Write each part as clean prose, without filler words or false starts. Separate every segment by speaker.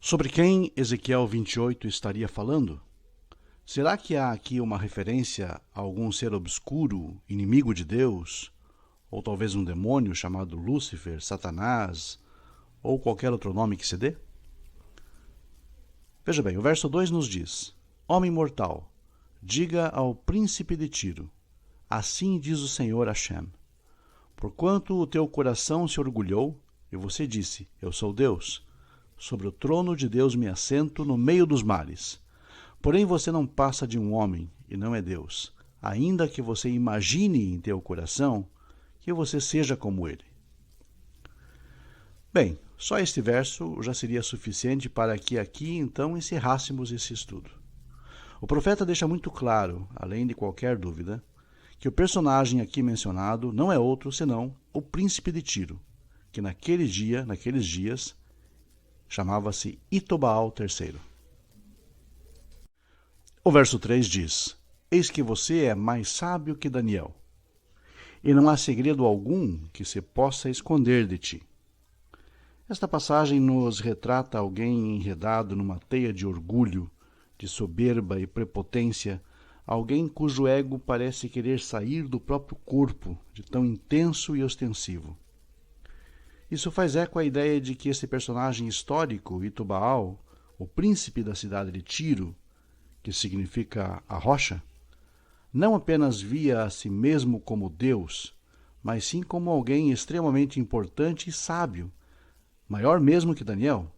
Speaker 1: Sobre quem Ezequiel 28 estaria falando? Será que há aqui uma referência a algum ser obscuro, inimigo de Deus, ou talvez um demônio chamado Lúcifer, Satanás, ou qualquer outro nome que se dê? Veja bem, o verso 2 nos diz: Homem mortal, diga ao príncipe de Tiro, assim diz o Senhor Hashem, porquanto o teu coração se orgulhou, e você disse, eu sou Deus, sobre o trono de Deus me assento no meio dos mares. Porém você não passa de um homem, e não é Deus, ainda que você imagine em teu coração que você seja como ele. Bem, só este verso já seria suficiente para que aqui então encerrássemos esse estudo. O profeta deixa muito claro, além de qualquer dúvida, que o personagem aqui mencionado não é outro senão o príncipe de Tiro, que naqueles dias, chamava-se Itobaal III. O verso 3 diz: Eis que você é mais sábio que Daniel, e não há segredo algum que se possa esconder de ti. Esta passagem nos retrata alguém enredado numa teia de orgulho, de soberba e prepotência, alguém cujo ego parece querer sair do próprio corpo, de tão intenso e ostensivo. Isso faz eco à ideia de que esse personagem histórico, Itobaal, o príncipe da cidade de Tiro, que significa a rocha, não apenas via a si mesmo como Deus, mas sim como alguém extremamente importante e sábio, maior mesmo que Daniel.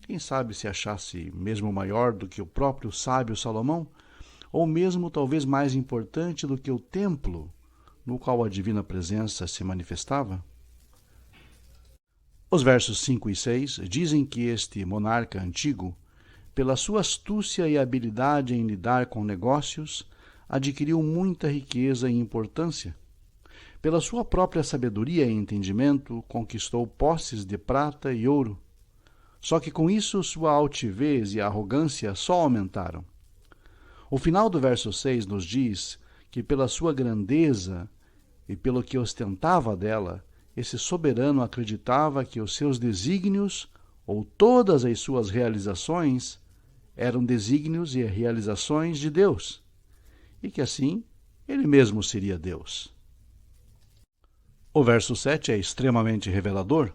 Speaker 1: Quem sabe se achasse mesmo maior do que o próprio sábio Salomão, ou mesmo talvez mais importante do que o templo no qual a divina presença se manifestava? Os versos 5 e 6 dizem que este monarca antigo, pela sua astúcia e habilidade em lidar com negócios, adquiriu muita riqueza e importância. Pela sua própria sabedoria e entendimento, conquistou posses de prata e ouro. Só que com isso sua altivez e arrogância só aumentaram. O final do verso 6 nos diz que pela sua grandeza e pelo que ostentava dela, esse soberano acreditava que os seus desígnios, ou todas as suas realizações, eram desígnios e realizações de Deus, e que assim ele mesmo seria Deus. O verso 7 é extremamente revelador,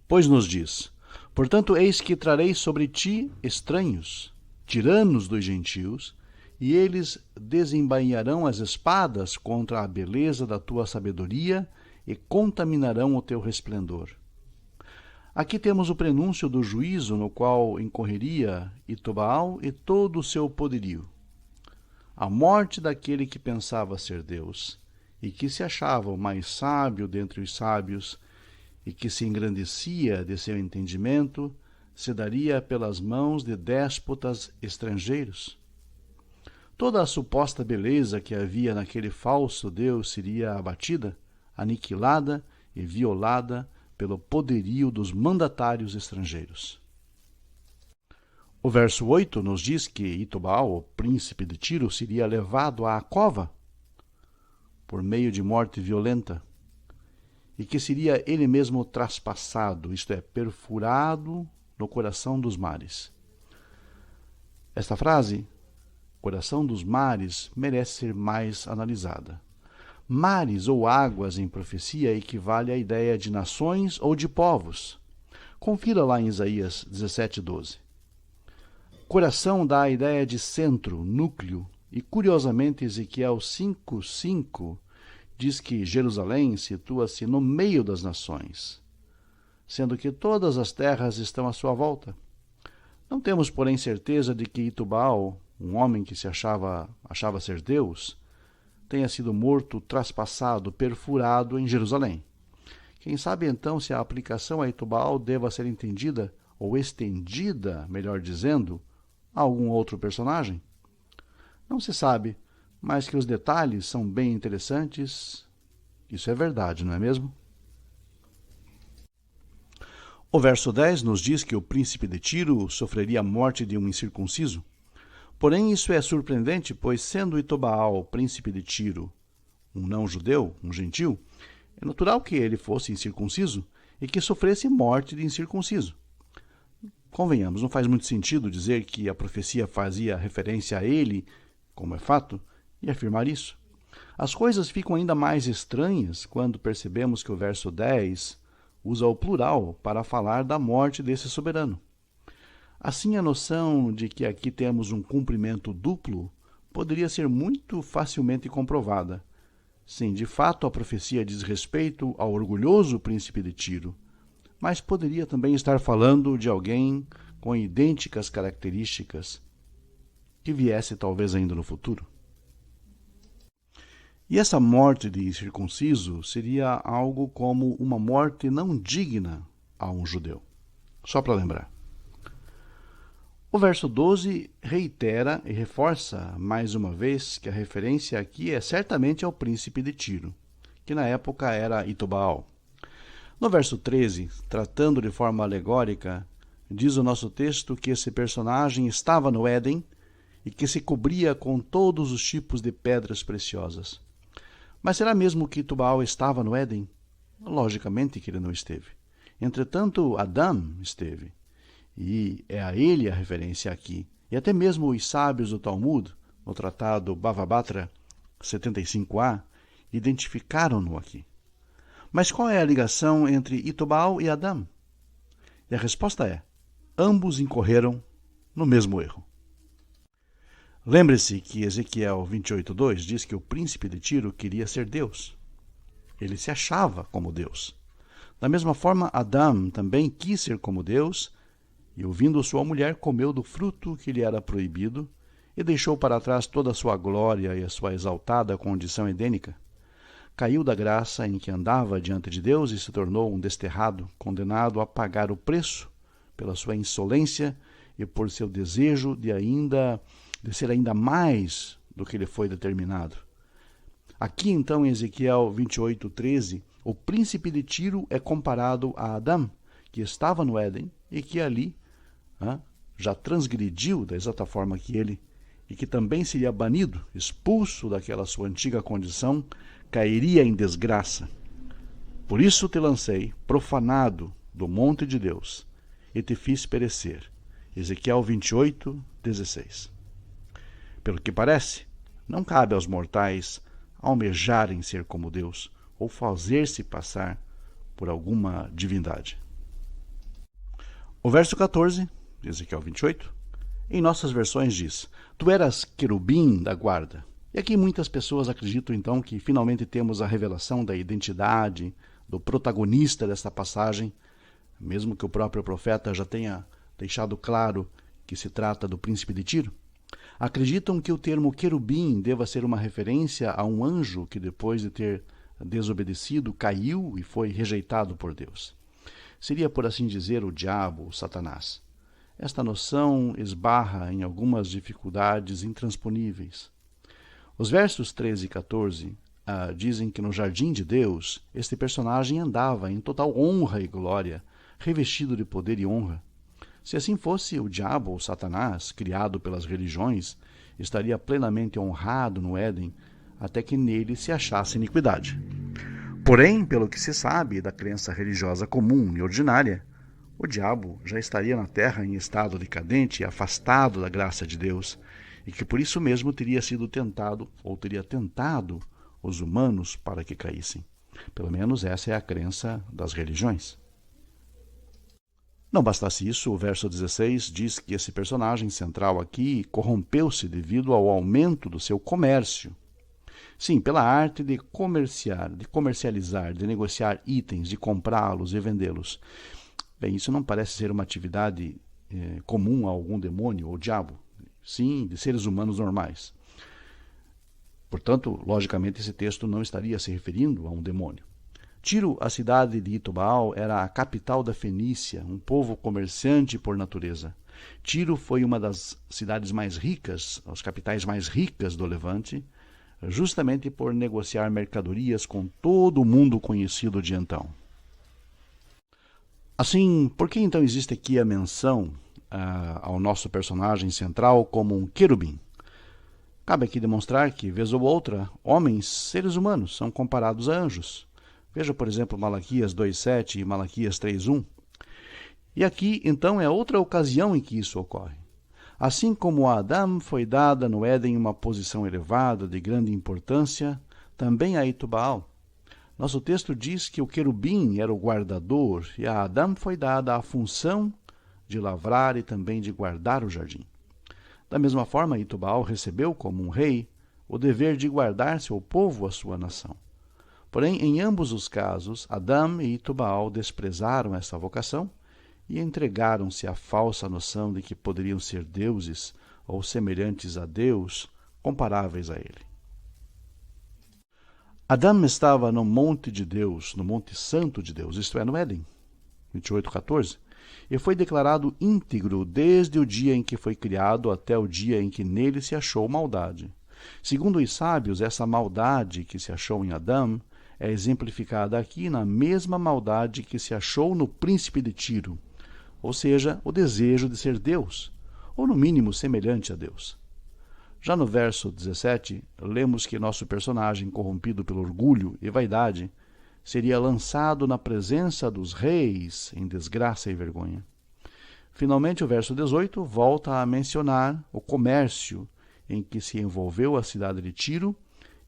Speaker 1: pois nos diz: Portanto, eis que trarei sobre ti estranhos, tiranos dos gentios, e eles desembainharão as espadas contra a beleza da tua sabedoria e contaminarão o teu resplendor. Aqui temos o prenúncio do juízo no qual incorreria Itobaal e todo o seu poderio. A morte daquele que pensava ser Deus e que se achava o mais sábio dentre os sábios e que se engrandecia de seu entendimento, se daria pelas mãos de déspotas estrangeiros. Toda a suposta beleza que havia naquele falso Deus seria abatida, aniquilada e violada pelo poderio dos mandatários estrangeiros. O verso 8 nos diz que Itobaal, o príncipe de Tiro, seria levado à cova por meio de morte violenta e que seria ele mesmo traspassado, isto é, perfurado no coração dos mares. Esta frase, coração dos mares, merece ser mais analisada. Mares ou águas em profecia equivale à ideia de nações ou de povos. Confira lá em Isaías 17:12. Coração dá a ideia de centro, núcleo, e curiosamente Ezequiel 5:5 diz que Jerusalém situa-se no meio das nações, sendo que todas as terras estão à sua volta. Não temos, porém, certeza de que Itobaal, um homem que se achava ser Deus, tenha sido morto, traspassado, perfurado em Jerusalém. Quem sabe então se a aplicação a Itobaal deva ser entendida, ou estendida, melhor dizendo, a algum outro personagem? Não se sabe, mas que os detalhes são bem interessantes, isso é verdade, não é mesmo? O verso 10 nos diz que o príncipe de Tiro sofreria a morte de um incircunciso. Porém, isso é surpreendente, pois sendo Itobaal, príncipe de Tiro, um não-judeu, um gentil, é natural que ele fosse incircunciso e que sofresse morte de incircunciso. Convenhamos, não faz muito sentido dizer que a profecia fazia referência a ele, como é fato, e afirmar isso. As coisas ficam ainda mais estranhas quando percebemos que o verso 10 usa o plural para falar da morte desse soberano. Assim, a noção de que aqui temos um cumprimento duplo poderia ser muito facilmente comprovada. Sim, de fato, a profecia diz respeito ao orgulhoso príncipe de Tiro, mas poderia também estar falando de alguém com idênticas características que viesse talvez ainda no futuro. E essa morte de incircunciso seria algo como uma morte não digna a um judeu. Só para lembrar. O verso 12 reitera e reforça mais uma vez que a referência aqui é certamente ao príncipe de Tiro, que na época era Itobaal. No verso 13, tratando de forma alegórica, diz o nosso texto que esse personagem estava no Éden e que se cobria com todos os tipos de pedras preciosas. Mas será mesmo que Itobaal estava no Éden? Logicamente que ele não esteve. Entretanto, Adão esteve. E é a ele a referência aqui. E até mesmo os sábios do Talmud, no tratado Bava Batra 75a, identificaram-no aqui. Mas qual é a ligação entre Itobaal e Adão? E a resposta é: ambos incorreram no mesmo erro. Lembre-se que Ezequiel 28:2 diz que o príncipe de Tiro queria ser Deus. Ele se achava como Deus. Da mesma forma, Adão também quis ser como Deus, e ouvindo sua mulher, comeu do fruto que lhe era proibido, e deixou para trás toda a sua glória e a sua exaltada condição edênica. Caiu da graça em que andava diante de Deus e se tornou um desterrado, condenado a pagar o preço pela sua insolência e por seu desejo de ser ainda mais do que lhe foi determinado. Aqui então em Ezequiel 28:13, o príncipe de Tiro é comparado a Adão, que estava no Éden e que ali já transgrediu da exata forma que ele, e que também seria banido, expulso daquela sua antiga condição, cairia em desgraça. Por isso te lancei, profanado, do monte de Deus, e te fiz perecer. Ezequiel 28:16. Pelo que parece, não cabe aos mortais almejarem ser como Deus ou fazer-se passar por alguma divindade. O verso 14, de Ezequiel 28, em nossas versões diz: Tu eras querubim da guarda. E aqui muitas pessoas acreditam então que finalmente temos a revelação da identidade do protagonista desta passagem, mesmo que o próprio profeta já tenha deixado claro que se trata do príncipe de Tiro. Acreditam que o termo querubim deva ser uma referência a um anjo que, depois de ter desobedecido, caiu e foi rejeitado por Deus. Seria, por assim dizer, o diabo, o Satanás. Esta noção esbarra em algumas dificuldades intransponíveis. Os versos 13 e 14 dizem que no jardim de Deus, este personagem andava em total honra e glória, revestido de poder e honra. Se assim fosse, o diabo ou Satanás, criado pelas religiões, estaria plenamente honrado no Éden, até que nele se achasse iniquidade. Porém, pelo que se sabe da crença religiosa comum e ordinária, o diabo já estaria na terra em estado decadente e afastado da graça de Deus, e que por isso mesmo teria sido tentado, ou teria tentado, os humanos para que caíssem. Pelo menos essa é a crença das religiões. Não bastasse isso, o verso 16 diz que esse personagem central aqui corrompeu-se devido ao aumento do seu comércio. Sim, pela arte de comercializar, de negociar itens, de comprá-los e vendê-los. Bem, isso não parece ser uma atividade comum a algum demônio ou diabo. Sim, de seres humanos normais. Portanto, logicamente, esse texto não estaria se referindo a um demônio. Tiro, a cidade de Itobaal, era a capital da Fenícia, um povo comerciante por natureza. Tiro foi uma das cidades mais ricas, as capitais mais ricas do Levante, justamente por negociar mercadorias com todo o mundo conhecido de então. Assim, por que então existe aqui a menção ao nosso personagem central como um querubim? Cabe aqui demonstrar que, vez ou outra, homens, seres humanos, são comparados a anjos. Veja, por exemplo, Malaquias 2:7 e Malaquias 3:1. E aqui, então, é outra ocasião em que isso ocorre. Assim como a Adão foi dada no Éden uma posição elevada, de grande importância, também a Itubaal. Nosso texto diz que o querubim era o guardador e a Adão foi dada a função de lavrar e também de guardar o jardim. Da mesma forma, Itubaal recebeu, como um rei, o dever de guardar seu povo, a sua nação. Porém, em ambos os casos, Adão e Itubaal desprezaram essa vocação e entregaram-se à falsa noção de que poderiam ser deuses ou semelhantes a Deus, comparáveis a ele. Adão estava no monte de Deus, no monte santo de Deus, isto é, no Éden, 28:14, e foi declarado íntegro desde o dia em que foi criado até o dia em que nele se achou maldade. Segundo os sábios, essa maldade que se achou em Adão é exemplificada aqui na mesma maldade que se achou no príncipe de Tiro, ou seja, o desejo de ser Deus, ou no mínimo semelhante a Deus. Já no verso 17, lemos que nosso personagem, corrompido pelo orgulho e vaidade, seria lançado na presença dos reis em desgraça e vergonha. Finalmente, o verso 18 volta a mencionar o comércio em que se envolveu a cidade de Tiro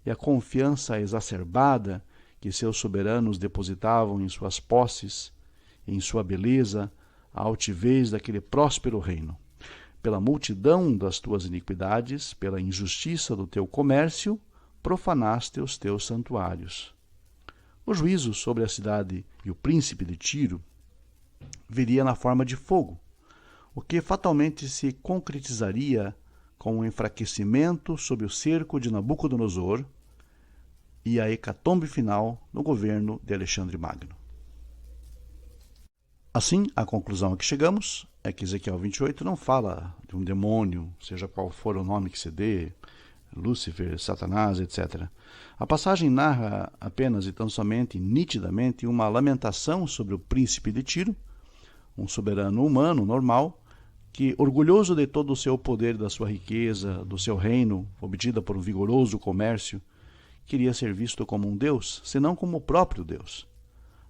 Speaker 1: e a confiança exacerbada que seus soberanos depositavam em suas posses, em sua beleza, a altivez daquele próspero reino. Pela multidão das tuas iniquidades, pela injustiça do teu comércio, profanaste os teus santuários. O juízo sobre a cidade e o príncipe de Tiro viria na forma de fogo, o que fatalmente se concretizaria com o enfraquecimento sob o cerco de Nabucodonosor e a hecatombe final no governo de Alexandre Magno. Assim, a conclusão a que chegamos é que Ezequiel 28 não fala de um demônio, seja qual for o nome que se dê, Lúcifer, Satanás, etc. A passagem narra apenas e tão somente, nitidamente, uma lamentação sobre o príncipe de Tiro, um soberano humano normal, que, orgulhoso de todo o seu poder, da sua riqueza, do seu reino, obtida por um vigoroso comércio, queria ser visto como um Deus, senão como o próprio Deus.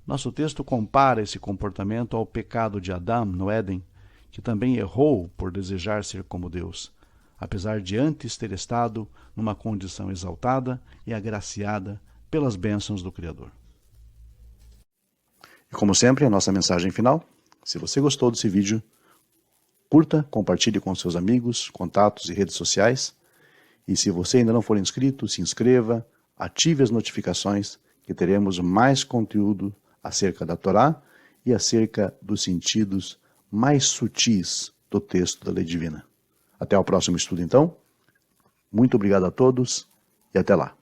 Speaker 1: Nosso texto compara esse comportamento ao pecado de Adão no Éden, que também errou por desejar ser como Deus, apesar de antes ter estado numa condição exaltada e agraciada pelas bênçãos do Criador. E como sempre, a nossa mensagem final. Se você gostou desse vídeo, curta, compartilhe com seus amigos, contatos e redes sociais. E se você ainda não for inscrito, se inscreva, ative as notificações, que teremos mais conteúdo acerca da Torá e acerca dos sentidos mais sutis do texto da lei divina. Até o próximo estudo, então. Muito obrigado a todos e até lá.